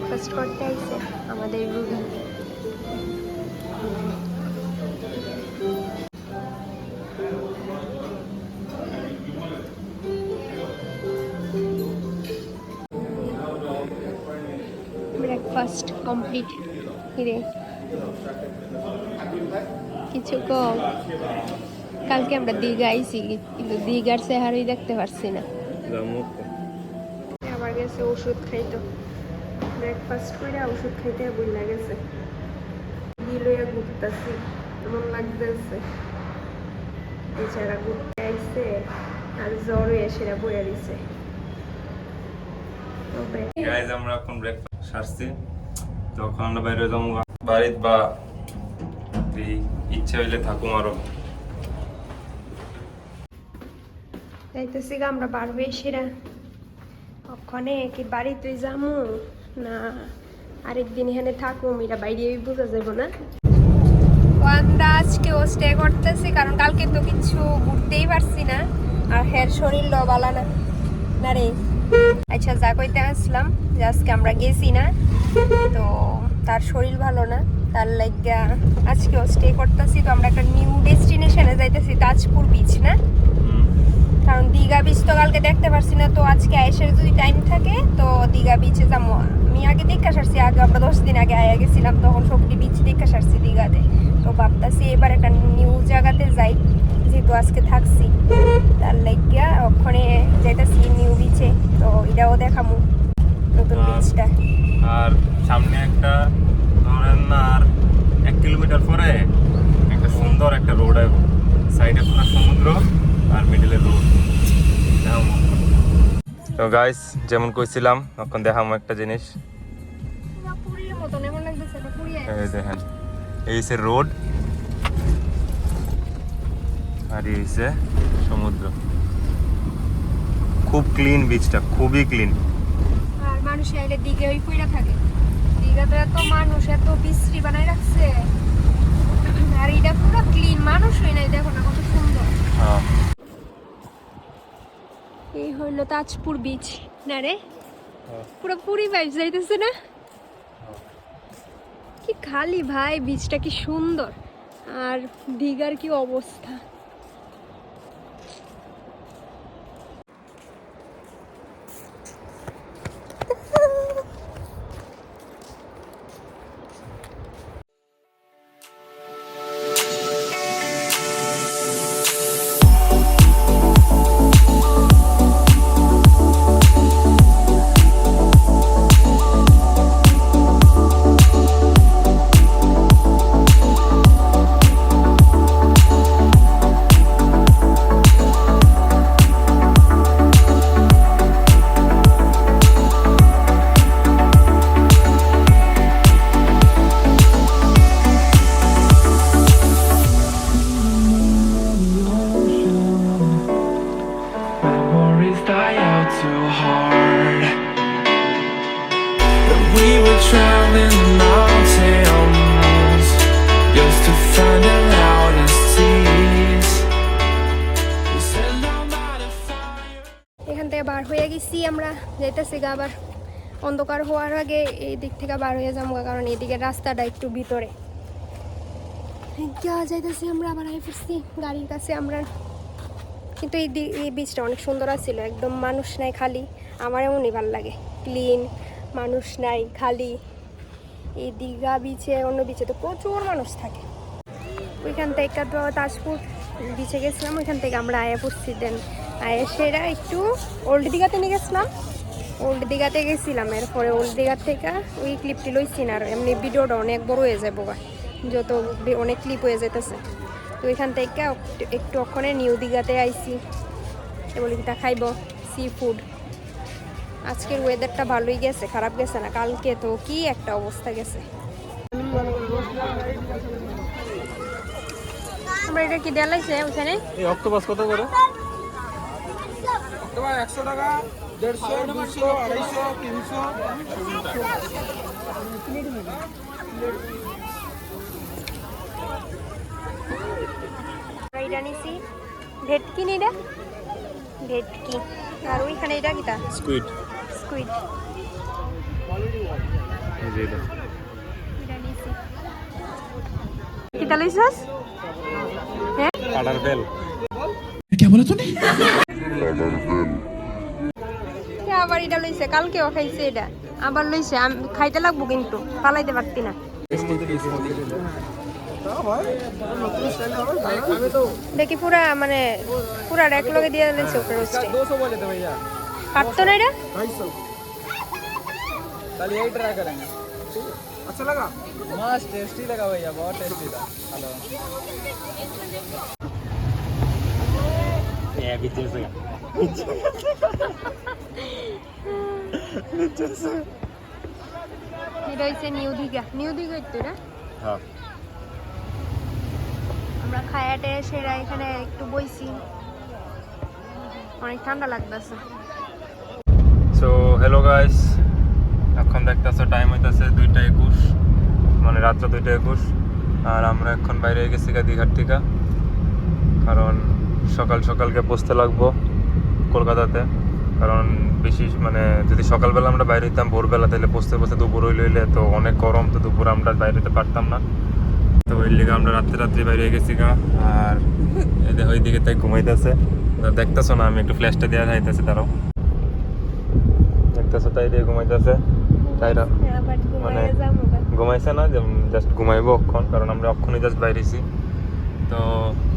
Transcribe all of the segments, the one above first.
Breakfast করতে আইছে আমাদের রুবি। Breakfast complete. হিরে কিছু কম। কালকে আমরা দীঘা আইছি, কিন্তু দীঘার চেহারাই দেখতে পারছি না। আবার গেছে ওষুধ খাইতো, ব্রেকফাস্ট করে ওষুধ খাইতে বইলা গেছে। লইয়া ঘুরতেছি, এমন লাগতেছে বেচারা ঘুরতে আইছে আর জ্বর হয়ে সেরা বইয়া দিছে। গাইজ আমরা এখন ব্রেকফাস্ট সারছি, তখন আমরা বাইরে যাবো বাড়িত, বা ইচ্ছা হইলে থাকুম আরো। যাইতেছি আমরা বার হয়ে সেরা, ওখানে কি বাড়িতে যামু না আরেকদিন এখানে থাকুম, এটা বাইরে বোঝা যাবো না। আমরা আজকেও স্টে করতেছি, কারণ কালকে তো কিছু ঘুরতেই পারছি না, আর হের শরীর বালা না না রে। আচ্ছা, যা কইতে আসলাম যে আজকে আমরা গেছি না, তো তার শরীর ভালো না, তার লাগিয়া আজকেও স্টে করতেছি। তো আমরা একটা নিউ ডেস্টিনেশনে যাইতেছি, তাজপুর বিচ না, কারণ দীঘা বিচ তো কালকে দেখতে পারছি না। তো আজকে আয়েশের যদি টাইম থাকে তো দীঘা বিচে যাবো। আমি আগে দেখা সারছি, আগে আমরা 10 দিন আগে আয়া গেছিলাম, তখন সবটি বিচ দেখা সারছি দীঘাতে। তো ভাবতেছি এবার একটা নিউ জায়গাতে যাই, যেহেতু আজকে থাকছি, তার লাগিয়া ওখানে যাইতেছি নিউ বিচে। তো এটাও দেখামু নতুন বিচটা। আর সামনে একটা ধরেন না, আর 1 কিলোমিটার পরে একটা সুন্দর একটা রোড আছে, সাইডে পুরো সমুদ্র আর মিডলে রোড। তো গাইস, যেমন কইছিলাম এখন দেখামো একটা জিনিস। এই দেখেন, এই সে রোড আর এই সে সমুদ্র। খুব ক্লিন বিচটা, খুবই ক্লিন। আর মানুষ আইলে দিঘা ওই কইরা থাকে, দিঘাতে এত মানুষ এত বিশ্রী বানাই রাখছে, আর এটা পুরো ক্লিন, মানুষ হয় নাই, দেখো না কত সুন্দর। এই হইলো তাজপুর বিচ না রে, পুরো পুরি ভাইব যাইতেছে না, কি খালি ভাই, বিচটা কি সুন্দর, আর দিঘার কি অবস্থা। এখান থেকে বার হয়ে গেছি আমরা, যাইতেছি আবার অন্ধকার হওয়ার আগে এই দিক থেকে বার হয়ে যাবো, কারণ এইদিকে রাস্তাটা একটু ভিতরে। যাইতেছি আমরা, আবার আই ফিরছি গাড়ির কাছে আমরা। কিন্তু এই বিচটা অনেক সুন্দর আছিল, একদম মানুষ নাই, খালি। আমার এমনই ভালো লাগে, ক্লিন, মানুষ নাই, খালি। এই দীঘা বিচে, অন্য বিচে তো প্রচুর মানুষ থাকে। ওইখান থেকে তাজপুর বিচে গেছিলাম, ওইখান থেকে আমরা আয়া পড়ছি। দেন আয়া সেরা একটু ওল্ড দীঘাতে নিয়ে গেছিলাম, ওল্ড দীঘাতে গেছিলাম। এরপরে ওল্ড দীঘার থেকে ওই ক্লিপটি লইছি না, আর এমনি ভিডিওটা অনেক বড় হয়ে যাবো, যত অনেক ক্লিপ হয়ে যেতেছে। তো ওইখান থেকে একটু ওখানে নিউ দীঘাতে আইছি, বলি কিটা খাইব সি ফুড। আজকের ওয়েদারটা ভালোই গেছে, খারাপ গেছে না। কালকে তো কি একটা অবস্থা গেছে। আমরা এটা কি দেয়া লাগছে ওখানে? এই অক্টোপাস কত করে? অক্টোপাস 100 টাকা, 150, 200, 250, 300। এটা নিছি ভেটকি, নি এটা ভেটকি। আর ওইখানে এটা কিটা? স্কুইড। স্কুইড। এই যে এটা কিতা লইছস হ্যাঁ কাটার বেল কে আবার এটা লইছে কালকেও খাইছে এটা আবার লইছে আমি খাইতে লাগবো কিন্তু পালাইতে পারতি না দেখি পুরা মানে পুরা এক লগে দিয়ে লইছে উপরে রোস্টে 200 बोले थे भैया কাটতো না এটা 250 चलिए यही ट्राई करेंगे अच्छा लगा मस्त टेस्टी लगा भैया बहुत टेस्टी था हेलो ये बीच से এটা হইছে নিউ দিঘা তো এটা হ্যাঁ আমরা খায়াটে সেরা এখানে একটু বইছি অনেক ঠান্ডা লাগতেছে সো হ্যালো গাইস এখন দেখতেছো টাইম হইতাছে 2:21 মানে রাত্র 2:21 আর আমরা এখন বাইরে গেছি দীঘার থেকে কারণ সকাল সকালকে পৌঁছতে লাগবো কলকাতাতে কারণ বেশি মানে যদি সকালবেলা আমরা বাইরে হইতাম ভোরবেলা তাহলে পৌঁছতে দুপুর হইলে তো অনেক গরম তো দুপুরে আমরা বাইরে হইতে পারতাম না তো ওই লিগে আমরা রাত্রে বাইরে গেছি আর এদের ওই দিকে তাই ঘুমাইতেছে দেখতেছো না আমি একটু ফ্ল্যাশটা দেওয়া যাইতেছে তারাও দেখতেছো তাই দিয়ে ঘুমাইতেছে তাইরা মানে ঘুমাইছে না যে জাস্ট ঘুমাইবো অক্ষণ কারণ আমরা অক্ষণই জাস্ট বাইরেছি তো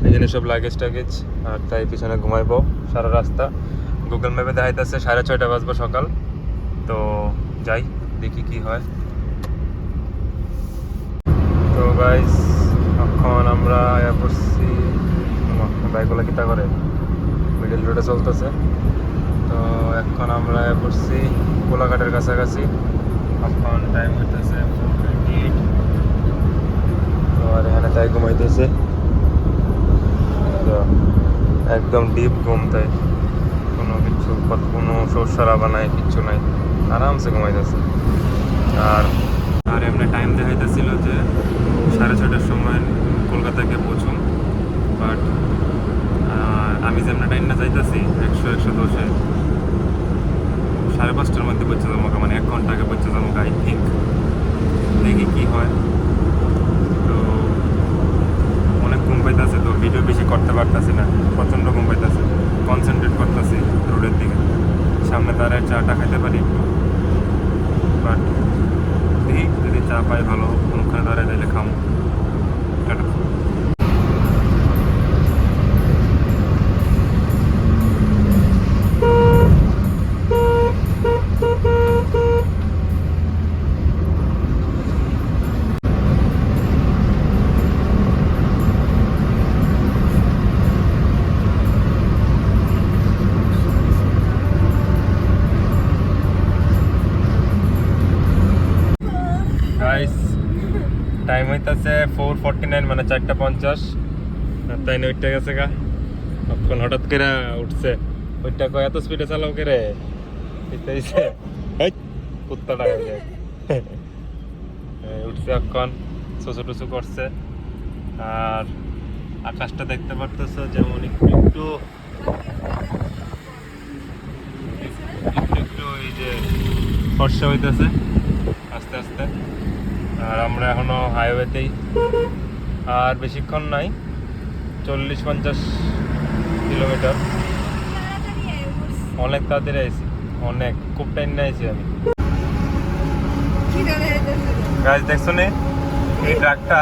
এই জন্য সব লাগেজ টাগেজ আর তাই পিছনে ঘুমাইবো সারা রাস্তা গুগল ম্যাপে দেখাইতেছে 6:30 বাজবো সকাল তো যাই দেখি কি হয় তো গাইস এখন আমরা পড়ছি বাইকগুলো কিতা করে মিডল রোডে চলতেছে তো এখন আমরা পড়ছি কোলাঘাটের কাছাকাছি এখন টাইম হইতেছে 4:28 তো আর এখানে তাই ঘুমাইতেছে তো একদম ডিপ ঘুম তাই কোনো শোরসারাবা নাই কিচ্ছু নাই আরামসে ঘুমাইতেছে আর এমনি টাইম দেখাইতেছিল যে 6:30 সময় কলকাতাকে পৌঁছুম বাট আমি যেমন টাইমটা যাইতেছি 100-110-এ 5:30টার মধ্যে পৌঁছে যাবো মানে 1 ঘন্টা আগে পৌঁছে যাবো আই থিঙ্ক দেখি কি হয় তো অনেক ঘুম পাইতেছে তো ভিডিও বেশি করতে পারতেছি না প্রচণ্ড ঘুম পাইতেছে কনসেন্ট্রেট করতেছি রোডের দিকে সামনে তার চাটা খাইতে পারি একটু বাট দেখি যদি চা পাই ভালো কোনখানে দাঁড়ায় দিলে খামো টাটা টাইম হইতেছে 4:49 মানে 4:50 তাই না উঠতে গেছে গা তখন হঠাৎ করে উঠছে ওইটা কয় এত স্পিডে চালাও কে রে কুত্তাটা উঠছে এখন চুচু টুচু করছে আর আকাশটা দেখতে পারতেছো যেমন একটু একটু এই যে ফর্সা হইতেছে আস্তে আস্তে আর আমরা এখনো হাইওয়েতেই আর বেশিক্ষণ নাই 40-50 কিলোমিটার অনেক তাড়াতাড়ি আইছি অনেক খুব টাইম নিয়ে আইছি আমি গাছ দেখছো নি এই ট্রাকটা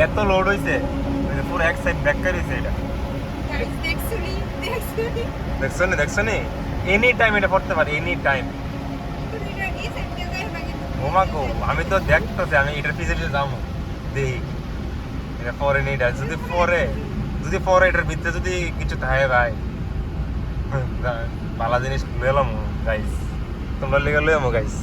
এত লোড হয়েছে পুরো এক সাইড ব্যাক করেছে এটা দেখছো নি এনি টাইম এটা পড়তে পারে এনি টাইম ওমাগো আমি তো দেখতেছি আমি এটার পিছনে যাবো দেখি এটা পরে নেই যদি পরে এটার ভিতরে যদি কিছু থাকে ভাই ভালো জিনিস লইলাম গাইস তোমরা লেগে লইলাম গাইস